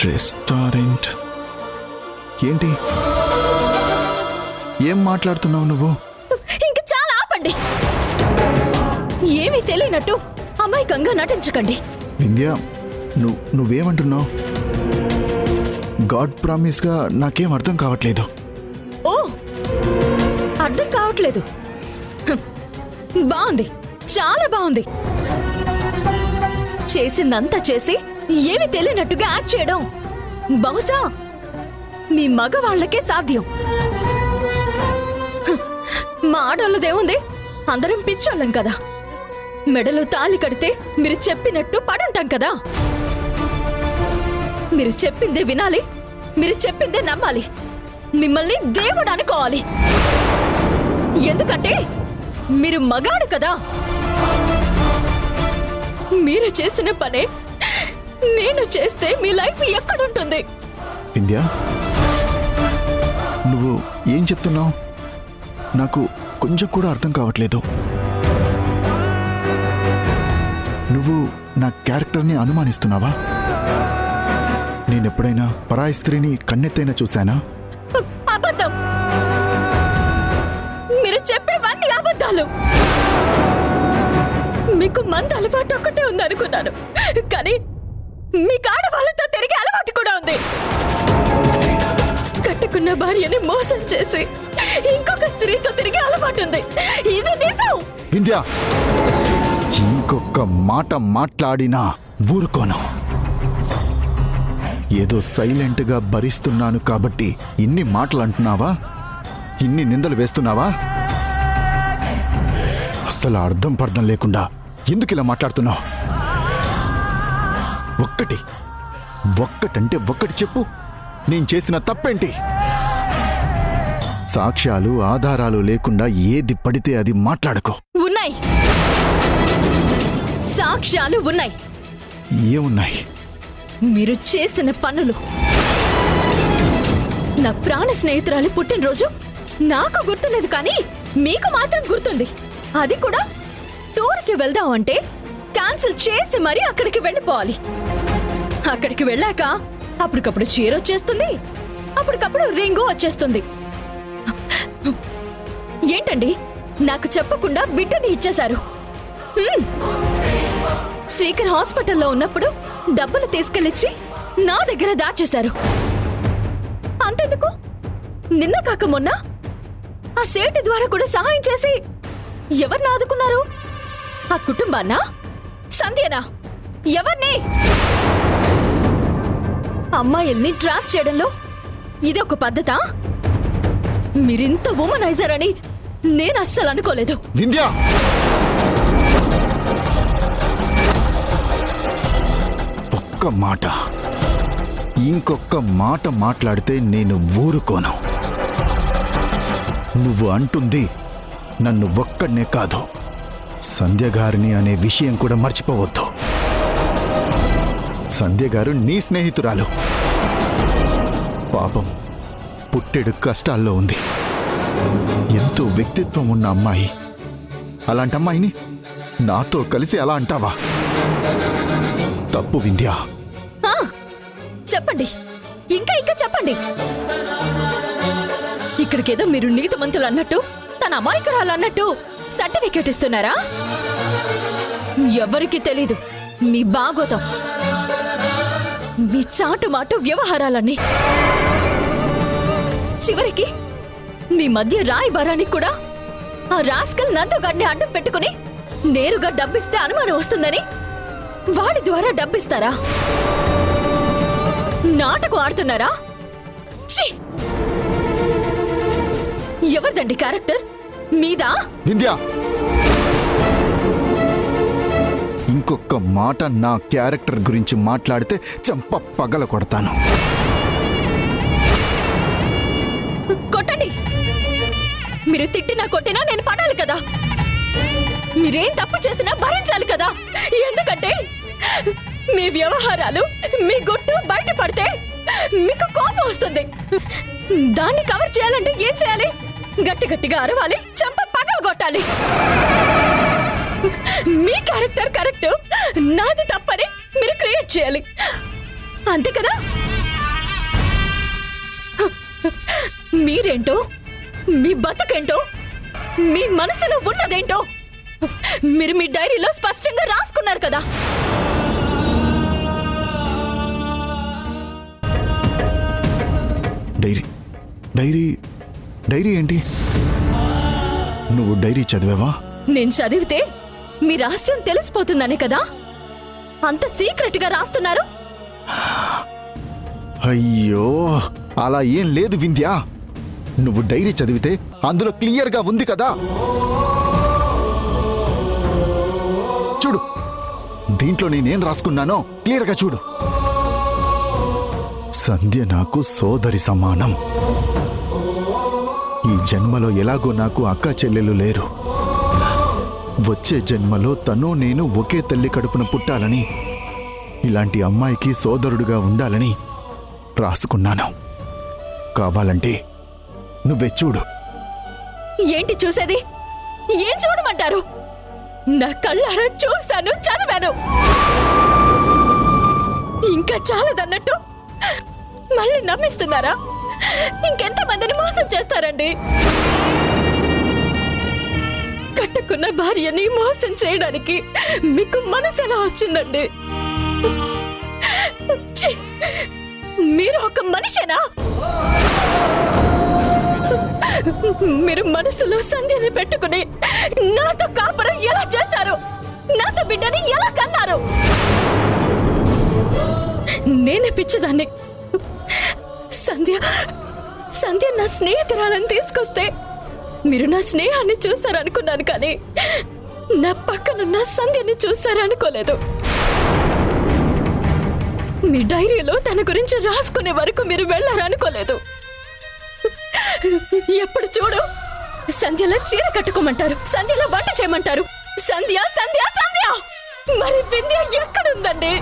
Restaurant ఏంటి? ఏం మాట్లాడుతున్నావు నువ్వు? ఇంక చాలా ఆపండి. ఏమీ తెలియనట్టు అమాయకంగా నటించకండి. వింధ్య, నువ్వేమంటున్నావు? గాడ్ ప్రామిస్గా నాకేం అర్థం కావట్లేదు. ఓ, అర్థం కావట్లేదు. బాగుంది, చాలా బాగుంది. చేసిందంతా చేసి ఏమి తెలియనట్టుగా యాక్ట్ చేయడం బహుశా మీ మగవాళ్లకే సాధ్యం. మా ఆడోళ్ళదేముంది, అందరం పిచ్చోళ్ళం కదా. మెడలో తాళి కడితే మీరు చెప్పినట్టు పడుంటాం కదా. మీరు చెప్పిందే వినాలి, మీరు చెప్పిందే నమ్మాలి, మిమ్మల్ని దేవుడు అనుకోవాలి. ఎందుకంటే మీరు మగాడు కదా. మీరు చేసిన పనే నేను చేస్తే మీ లైఫ్ ఎక్కడుంటుంది? వింధ్య, నువ్వు ఏం చెప్తున్నావు? నాకు కొంచెం కూడా అర్థం కావట్లేదు. నువ్వు నా క్యారెక్టర్ని అనుమానిస్తున్నావా? నేనెప్పుడైనా పరాయి స్త్రీని కన్నెత్తైనా చూశానా? అబద్ధం. మీరు చెప్పేవన్నీ అబద్ధాలు. మీకు మంద అలవాటు ఒక్కటే ఉందనుకున్నాను, కానీ మీకు ఆడవాళ్ళతో తిరిగే అలవాటు కూడా ఉంది. కట్టుకున్న భార్యని మోసం చేసి ఇంకొక స్త్రీతో తిరిగే అలవాటు ఉంది. ఇది నిజం. వింధ్య, ఇంకొక మాట మాట్లాడినా ఊరుకోను. ఏదో సైలెంట్గా భరిస్తున్నాను కాబట్టి ఇన్ని మాటలు అంటున్నావా? ఇన్ని నిందలు వేస్తున్నావా? అస్సలు అర్థం పర్థం లేకుండా ఎందుకు ఇలా మాట్లాడుతున్నావు? ఒక్కటంటే ఒక్కటి చెప్పు. నేను చేసిన తప్పేంటి? సాక్ష్యాలు ఆధారాలు లేకుండా ఏది పడితే అది మాట్లాడకు. ఉన్నాయి, సాక్ష్యాలు ఉన్నాయి. ఏమున్నాయి? మీరు చేసిన పనులు. నా ప్రాణ స్నేహితురాలి పుట్టినరోజు నాకు గుర్తులేదు, కానీ మీకు మాత్రం గుర్తుంది. అది కూడా టూర్కి వెళ్దాం అంటే క్యాన్సిల్ చేసి మరీ అక్కడికి వెళ్ళిపోవాలి. అక్కడికి వెళ్ళాక అప్పటికప్పుడు చీర వచ్చేస్తుంది, అప్పటికప్పుడు రింగు వచ్చేస్తుంది. ఏంటండి, నాకు చెప్పకుండా బిడ్డని ఇచ్చేశారు. శ్రీకర్ హాస్పిటల్లో ఉన్నప్పుడు డబ్బులు తీసుకెళ్ళిచ్చి నా దగ్గర దాచేశారు. అంతెందుకు, నిన్న కాక మొన్న ఆ సేటు ద్వారా కూడా సహాయం చేసి ఎవరిని ఆదుకున్నారు? ఆ కుటుంబాన్నా, సంధ్యనా, ఎవరిని? అమ్మాయిల్ని ట్రాప్ చేయడంలో ఇది ఒక పద్ధతా? మీరింత వుమనైజర్ అని నేను అస్సలు అనుకోలేదు. వింధ్య, ఒక్క మాట, ఇంకొక మాట మాట్లాడితే నేను ఊరుకోను. నువ్వు అంటుంది నన్ను ఒక్కడనే కాదు, సంధ్య గారిని అనే విషయం కూడా మర్చిపోవద్దు. సంధ్య గారు నీ స్నేహితురాలు. పాపం, పుట్టెడు కష్టాల్లో ఉంది. ఎంతో వ్యక్తిత్వం ఉన్న అమ్మాయి. అలాంటి అమ్మాయిని నాతో కలిసి అలా అంటావా? తప్పు వింధ్య. చెప్పండి, ఇంకా ఇంకా చెప్పండి. ఇక్కడికేదో మీరు నీతిమంతులు అన్నట్టు, తన అమాయకురాలు అన్నట్టు సర్టిఫికెట్ ఇస్తున్నారా? ఎవరికి తెలీదు మీ బాగోతం, మీ చాటుమాటు వ్యవహారాలన్నీ. చివరికి మీ మధ్య రాయబారానికి కూడా ఆ రాస్కల్ నందుగాడిని అడ్డం పెట్టుకుని నేరుగా డబ్బిస్తే అనుమానం వస్తుందని వాడి ద్వారా డబ్బిస్తారా? నాటకం ఆడుతున్నారా? ఎవరిదండి క్యారెక్టర్? మీదా? వింధ్య, ఇంకొక మాట నా క్యారెక్టర్ గురించి మాట్లాడితే చంప పగల కొడతాను. కొట్టండి. మీరు తిట్టినా కొట్టినా నేను పడాలి కదా. మీరేం తప్పు చేసినా భరించాలి కదా. ఎందుకంటే మీ వ్యవహారాలు, మీ గుట్టు బయట పడితే మీకు కోపం వస్తుంది. దాన్ని కవర్ చేయాలంటే ఏం చేయాలి? గట్టి గట్టిగా అరవాలి, చంప పగలగొట్టాలి. మీ క్యారెక్టర్ కరెక్ట్, నాది తప్పని మీరు క్రియేట్ చేయాలి. అంతే కదా? మీరేంటో, మీ బతుకేంటో, మీ మనసులో ఉన్నదేంటో మీరు మీ డైరీలో స్పష్టంగా రాసుకున్నారు కదా. డైరీ డైరీ డైరీ ఏంటి? నువ్వు డైరీ చదివావా? నేను చదివితే మీ రహస్యం తెలిసిపోతుందనే కదా అంత సీక్రెట్ గా రాస్తున్నారు. అయ్యో, అలా ఏం లేదు వింధ్య. నువ్వు డైరీ చదివితే అందులో క్లియర్గా ఉంది కదా. చూడు, దీంట్లో నేనేం రాసుకున్నానో క్లియర్గా చూడు. సంధ్య నాకు సోదరి సమానం. ఈ జన్మలో ఎలాగో నాకు అక్క చెల్లెలు లేరు. వచ్చే జన్మలో తను నేను ఒకే తల్లి కడుపున పుట్టాలని, ఇలాంటి అమ్మాయికి సోదరుడుగా ఉండాలని రాసుకున్నాను. కావాలంటే నువ్వే చూడు. ఏంటి చూసేది? ఏం చూడమంటారు? నా కళ్ళారా చూశాను, చదివాను. ఇంకా చాలదన్నట్టు మళ్ళీ నమ్మిస్తున్నారా? ఇంకెంతమందిని మోసం చేస్తారండి? కట్టుకున్న భార్యని మోసం చేయడానికి మీకు మనసు ఎలా వచ్చిందండి? ఛీ! మీరు ఒక మనిషేనా? మీరు మనసులో సంధ్యని పెట్టుకుని నాతో కాపురం ఎలా చేశారు? నాతో బిడ్డని ఎలా కన్నారు? నేనే పిచ్చిదాన్ని. సంధ్య సంధ్య నా స్నేహితురాలని తీసుకొస్తే మీరు నా స్నేహాన్ని చూశారనుకున్నాను, కానీ నా పక్కనున్న సంధ్యని చూశారనుకోలేదు. మీ డైరీలో తన గురించి రాసుకునే వరకు మీరు వెళ్ళారనుకోలేదు. ఎప్పుడు చూడు సంధ్యలో చీర కట్టుకోమంటారు, సంధ్యలో వంట చేయమంటారు. సంధ్య సంధ్య సంధ్య, మరి వింధ్య ఎక్కడుందండి?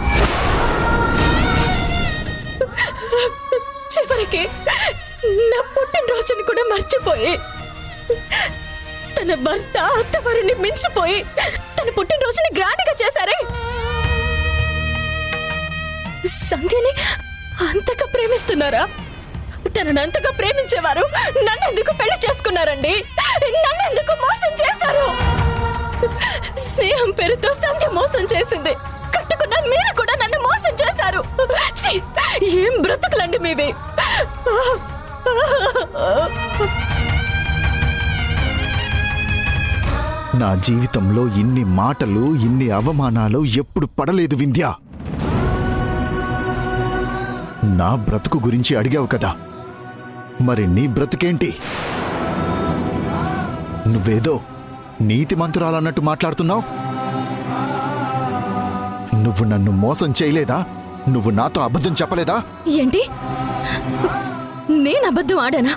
చివరికి నా పుట్టినరోజుని కూడా మర్చిపోయి, తన భర్త అత్తవారిని మించిపోయి తన పుట్టినరోజుని గ్రాండ్గా చేశారే. సంధ్యని అంతగా ప్రేమిస్తున్నారా? తననంతగా ప్రేమించేవారు నన్నెందుకు పెళ్లి చేసుకున్నారండి? నన్నెందుకు మోసం చేశారు? స్నేహం పేరుతో సంధ్య మోసం చేసింది. కట్టుకున్న మీరు కూడా నన్ను మోసం చేశారు. ఛీ! ఏం బ్రతుకులండి మీవి? నా జీవితంలో ఇన్ని మాటలు, ఇన్ని అవమానాలు ఎప్పుడు పడలేదు వింధ్య. నా బ్రతుకు గురించి అడిగావు కదా, మరి నీ బ్రతుకేంటి? నువ్వేదో నీతిమంతురాలన్నట్టు మాట్లాడుతున్నావు. నువ్వు నన్ను మోసం చేయలేదా? నువ్వు నాతో అబద్ధం చెప్పలేదా? ఏంటి? నేను అబద్ధం ఆడానా?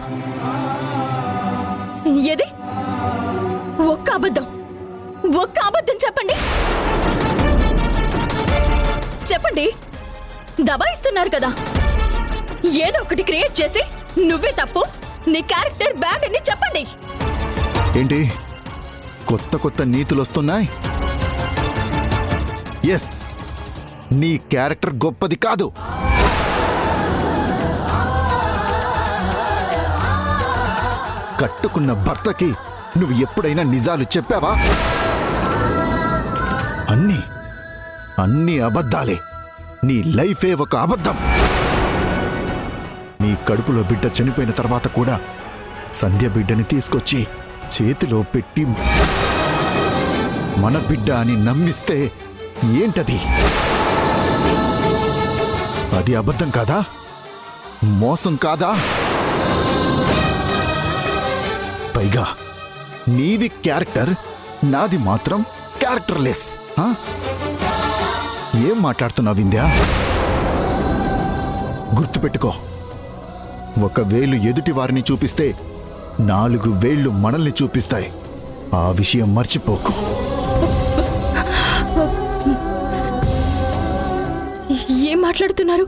ఏది? ఒక్క అబద్ధం చెప్పండి. చెప్పండి. దబాయిస్తున్నారు కదా. ఏదో ఒకటి క్రియేట్ చేసి నువ్వే తప్పు, నీ క్యారెక్టర్ బ్యాడ్ అని చెప్పండి. ఏంటి కొత్త కొత్త నీతులు వస్తున్నాయి? ఎస్, నీ క్యారెక్టర్ గొప్పది కాదు. కట్టుకున్న భర్తకి నువ్వు ఎప్పుడైనా నిజాలు చెప్పావా? అన్ని అబద్ధాలే. నీ లైఫే ఒక అబద్ధం. నీ కడుపులో బిడ్డ చనిపోయిన తర్వాత కూడా సంధ్య బిడ్డని తీసుకొచ్చి చేతిలో పెట్టి మన బిడ్డ అని నమ్మిస్తే ఏంటది? అది అబద్ధం కాదా? మోసం కాదా? పైగా నీది క్యారెక్టర్, నాది మాత్రం క్యారెక్టర్లెస్. ఏం మాట్లాడుతున్నావు వింధ్యా? గుర్తుపెట్టుకో, ఒక వేలు ఎదుటి వారిని చూపిస్తే 4 వేళ్లు మనల్ని చూపిస్తాయి. ఆ విషయం మర్చిపోకు. ఏం మాట్లాడుతున్నారు?